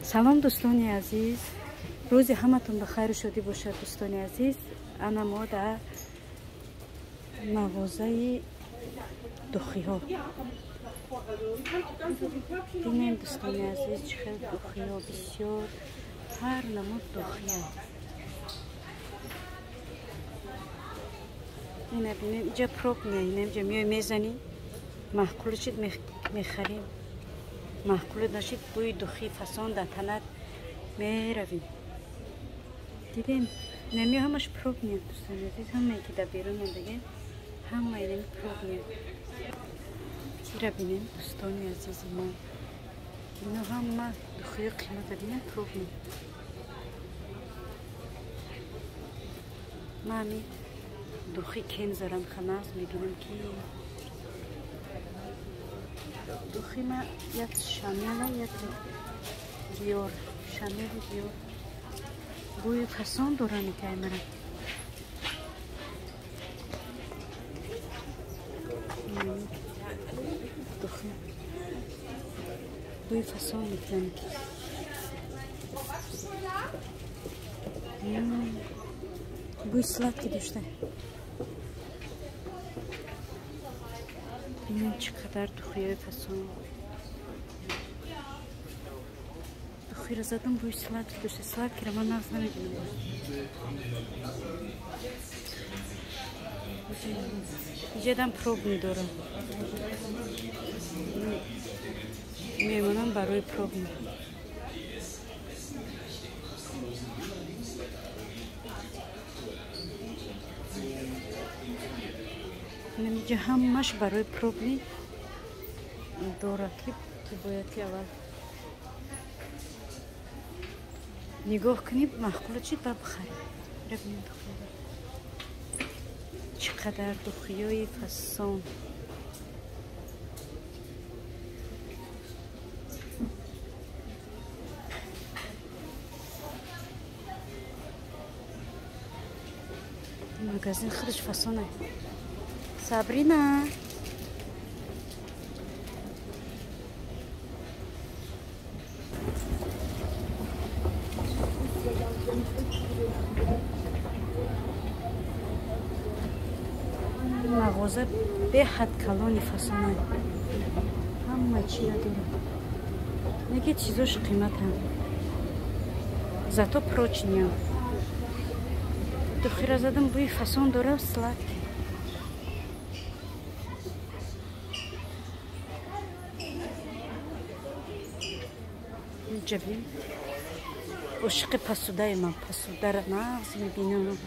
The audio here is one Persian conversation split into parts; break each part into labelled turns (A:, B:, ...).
A: سلام دوستان عزیز، روز همتون بخیر و شادی باشد. دوستان عزیز، انا ما در مغازه دخی ها بینیم. دوستان عزیز، چقدر دخی ها، بسیار هر نمود دخی ها. اینه بینیم، اینجا پروب میاییم، اینجا میای میزنیم، محکول شد میخریم، محکول داشتید بوی دخی فسان در تنت میرویم. دیدین نمی همش پروب میاد. دوستان عزیز، همه که در بیرون دیگه همه اینمی پروب میاد. چی را بینیم دوستان عزیز ما؟ اینو همه دخی قیمت بینیم پروب میاد. من همی دخی کن زارم خناز میبینم که دخی ما یک شامیل یک دیور شامیل دیور بوی فسان دورانی که مرا دخی بوی فسان میکنم که بوی سلات داشته. ببینیم چقدر دخیای فسان. دخی را زدم بوی سلات داشته. سلات که من نفس نمیدونم. اینجا دم پروب میدارم، میمونم برای پروب میدارم. اینجا همش برای پروب می داره که باید که اول نگاه کنیم محکول چید با بخریم. ببینیم چقدر دخیای فسان. مگزین خودش فسانه. سابرینا مغازه به حد کلانی فسانه. همه چی نداره. نگه چیزاش قیمت هم زато прочня. دخی را زدم بوی فسان داره. سلات جبین عشق پسوده من، پسوده را مغز میبینم.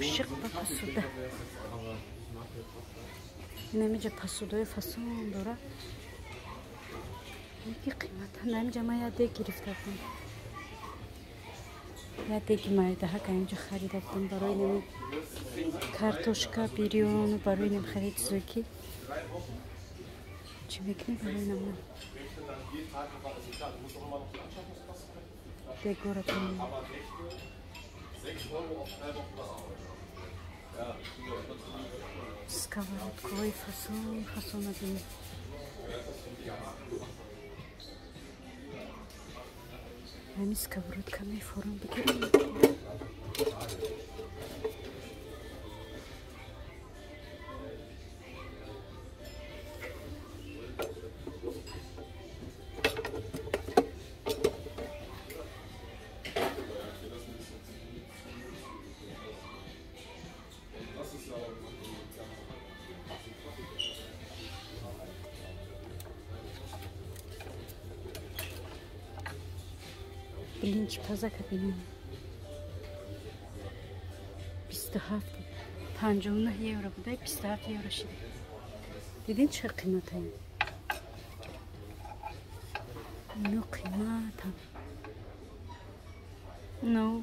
A: عشق به پسوده. نمیجا پسوده فسان داره. یکی قیمت نمیجا من یاده گرفته بودم. یاده که مایده ها که اینجا خریده بودم برای نمی کارتوشکا بیریون و برای نمی خرید زوکی. چی میکنی برای نمون دگوره کنیم. سکاورتکای فسان فسان بینیم. همین سکاورتکا میفورم بگیریم. بلینچ پزه که بینیم 27 59 یورو بوده، 27 یورو شده. دیدین چه قیمت هایی؟ اینو قیمت هم اینو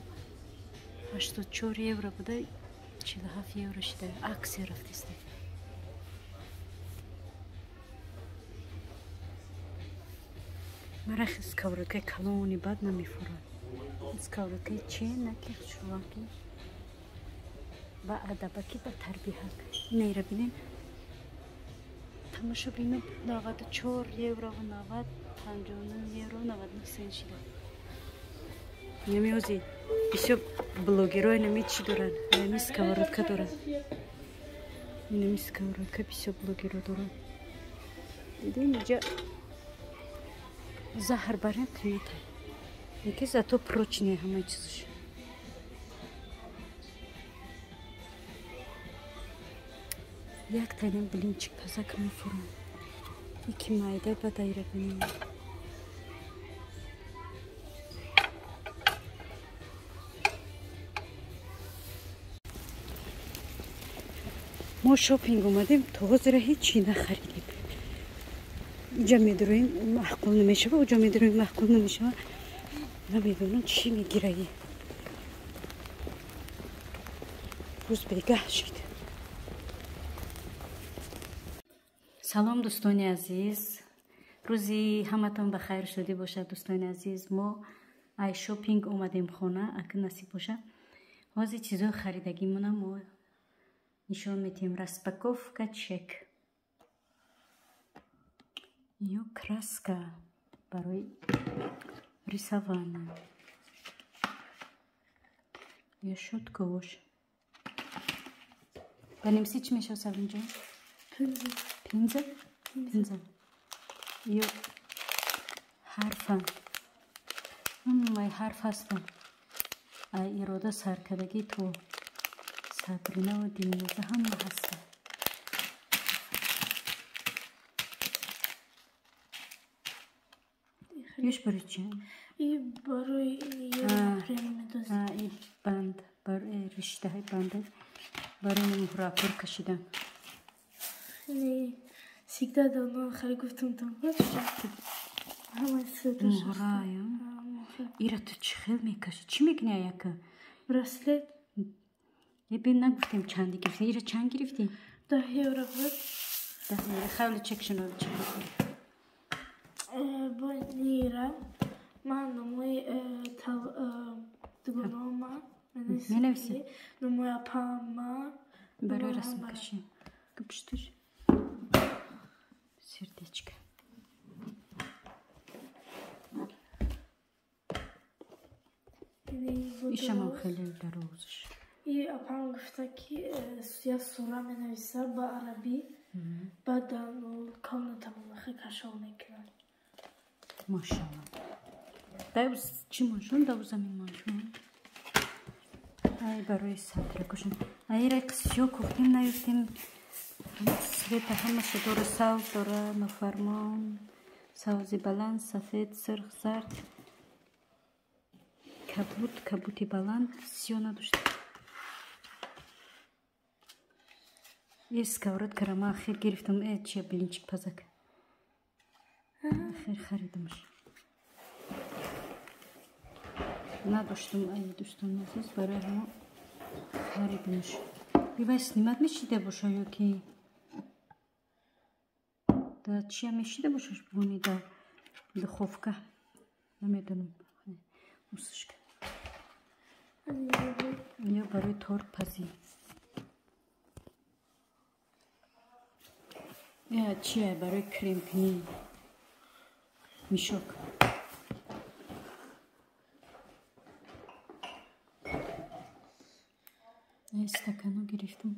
A: 84 یورو بوده، 47 یورو شده. عکسی رفتیسته. مرا سکاورتکای کلونی بد نمیفورد. سکاورتکای چه نکی شواکی با ادبکی با تربیت نیره بینیم. تماشا بینیم 94 یورو و 90 €50 99 сент шуда. Намёзи бисёр блогерҳои нами чӣ доранд? Нами сковородка доранд. Нами сковородка бисёр блогерҳо доранд. Дидем инҷа заҳр барин қимата. Яке зато прочные ҳамаи чизаш. Як танам блинчик пазак мефурам. Ики майда бадайра бинем. мо шопинг омадем, то ҳозира ҳечи нахаридем. инҷа медуроем маҳқул намешава, уҷа медуроем маҳқул намешава. Намедонам чӣ мегираӣ. рӯз бегаҳ шид. салом дӯстони азиз, рӯзи ҳаматон ба хайр шудӣ бошад. дӯстони азиз, мо ай шопинг омадем хона, ака насиб боша. ҳозир чизои харидагимона мо нишон медиҳем. Распаковка чек. ё краска барои рисования. ё шоткош. Банемси чӣ мешавад Савинҷон? Пинза? Пинза. Ё ҳарфа. Ҳамаи ҳарф ҳастанд. Ай ирода саркардагӣ то Сабринаву Дилноза ҳама ҳастанд. Ёш барои чӣ?
B: Барои и
A: банд, барои риштаҳои банда, барои муҳракор кашидан.
B: Всегда давно ахари гуфтам там
A: муҳрая. Ира ту чӣ хел мекаши? Чӣ мекунӣ яка?
B: Браслет.
A: Ебин нагуфтем чанди гирифтӣ. Ира чанд гирифтӣ?
B: €10 буд.
A: Хавли чекшино чӣ букун?
B: Бо нира ман номои дугунома
A: менависӣ?
B: номои апама
A: барои расмкашӣ. Купштиш? Сердечко. Ишама хеле дарозш.
B: И апам гуфта ки я сура менависа ба арабӣ, баъд комната махе кашол мекунад.
A: Машалла. Давз чӣ мошун? Давзамин мошун. Ай барои сатра кушин. Айра қисё кухтем наёфтем. Света ҳамаша дора, савз дора, нафармон, савзи баланд, сафед, сирх, зард. Кабути баланд сиё надошта. Е сковородкара ман ахир гирифтам. Чия блинчик пазак. Ахир харидамаш. Надоштам, ай дӯстони азиз, барои ҳама харидамаш. Ивай снимат мешида боша ё ки да чия мешида бошаш вони да духовка. Намедонам. Усушка. ё барои торт пази. Я чия барои кремпини. Мишок. Стакану гирифтам.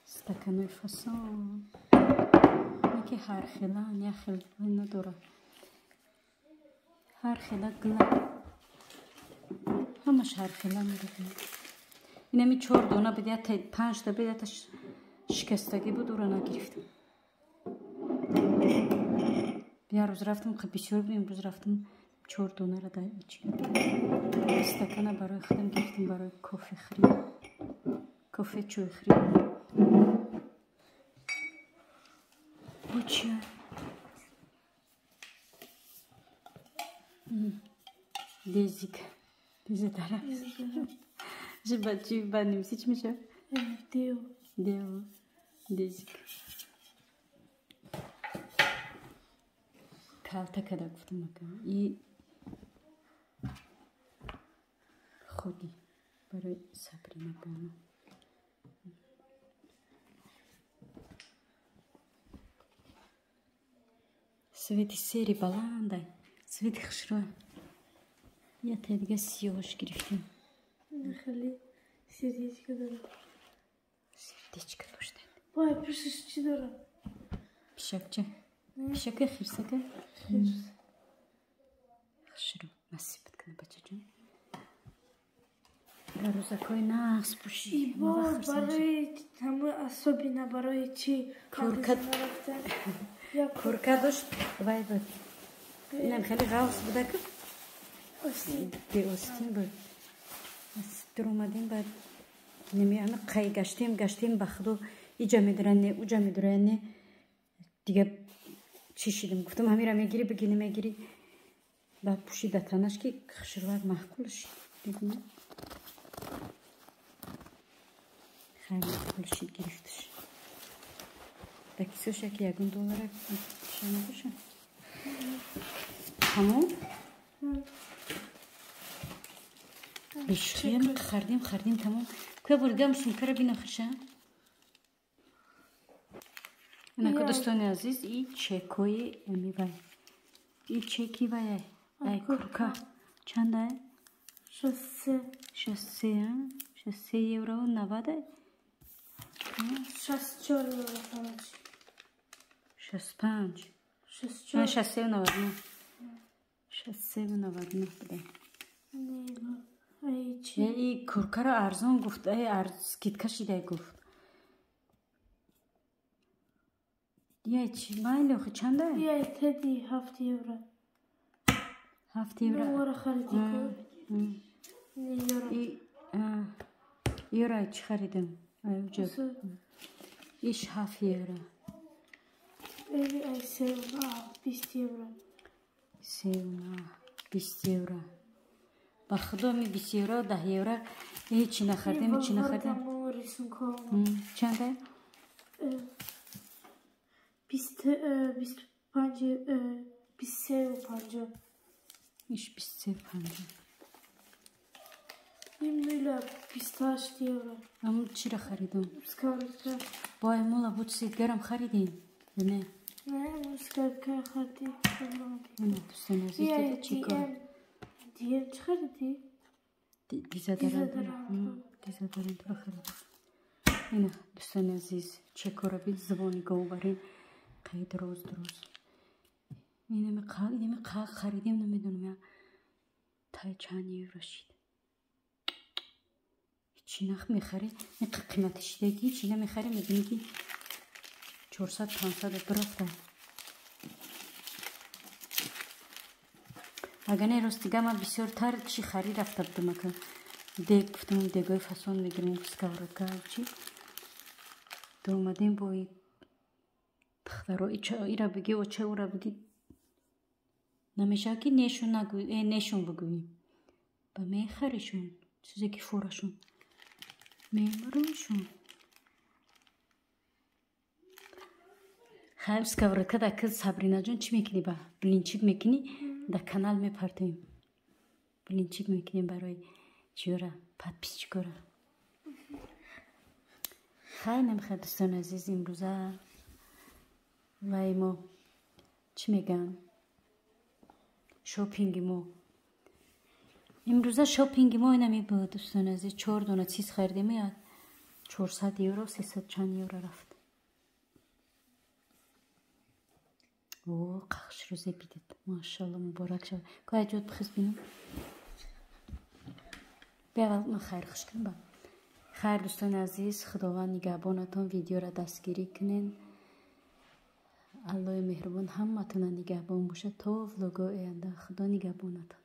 A: Стаканои фасон. Яке ҳар хела, як хел надора. ҳар хела гла. ҳамаш ҳар хела мебинем. Инами 4 дона буд, я 5 та буд, я шикастагӣ буд, ора нагирифтам. Я рӯз рафтам, бисёр буд, имрӯз рафтам 4 донара дар ичи. Стакана барои худам гирифтам, барои кофе хирид. Кофе чой хирид. Буча. Дезик. Дезидара. Жибачи банимси чӣ мешавад? Део. Дезик. Калта када гуфтам ака. И худи барои Сабрина бону. سویتی سری بلنده سویتی خشرو یا تا دیگه سیاهش گرفتیم
B: نه خیلی سریچکه دارم
A: سریچکه داشته
B: وای پیشش چی دارم
A: پیشکچه پیشکه خیرسکه خشرو نصیبت کنه بچه جون روزکای نقص پوشی
B: با برای همه اصابینه برای چی
A: کورکت داشت وای بود اینم خیلی غوص بوده که به استین بود در اومدیم بعد نمیانه قای گشتیم بخدو ایجا میدرنه اوجا میدرنه دیگه چی شیدم گفتم همین را میگیری بگی نمیگیری بعد پوشیده تنش که خشروک محکولش دیدیم خیلی محکولشید گرفتش دکیسوش یکی $1 شما بشه تمام بیشتیم خردیم تمام که برگم سنکره بی نخشه اینکه دوستان عزیز این چکوی امی بای این چکی بای ای کورکا چنده؟ 63 یورو و 90
B: 64 یورو فقط
A: 65 63 و 99 63 و 99 بده این کورکا را ارزان گفت سکیت کشیده گفت یه چی مایلی آخه چنده؟
B: یه تدی 7 یورو
A: 7 یورو
B: نوارا خریدی
A: یورو چی خریدم؟ ایش 7 یورو
B: ای سیونا 20 یورو
A: سیونا 20 یورو با خدا می 20 یورو 10 یورو هیچی نخریدم چنده؟
B: 23
A: ایش 23
B: این 28 یورو
A: اما چی را خریدم؟
B: سکارکا
A: بای مولا بود سیدگرم خریدیم نه
B: سکارکا خریدیم
A: نه دوستان عزیز دیده چی کار
B: دیگه چی خریدی؟
A: دیزه دارم تو خریدیم اینه دوستان عزیز چه کارا بید زبانی گو برین قید روز اینه قاق خریدیم نمیدونم یا تای چند یورو شید هیچی نخ میخری این قیمتش دیگه هیچی نمیخری میدونی که 400-500 برفته اگر نه روز دیگه من بسیار تر چی خرید رفته بودم که دیگ گفتم دیگای فسون میگیریم سکارکا چی در اومدیم با این تخترو ای را بگی و چه او را بگی نمیشه که نشون بگوییم با میخریشون چیزی که فورشون میمروشون خیلی سکارکا در که سابرینا جون چی میکنی با بلینچیک میکنی در کانال میپرتیم بلینچیک میکنیم برای چیورا подписчикора خیلی نمیخواد دوستان عزیز امروزه وای ما چی میگن شاپینگ ما امروزه شاپینگ ما اینمی بود دوستان عزیز 4 دونه چیز خریدیم یاد 400 یورو 300 چند یورو رفت او قخش روزه بیدید ماشالله مبارک شد که جود بخیز بینم بیاول من خیر خوش کنم با خیر دوستان عزیز خداوند نگهبانتان ویدیو را دستگیری کنین الله مهربان همتون نگهبان باشه تا ولاگ آینده خدا نگهبانتان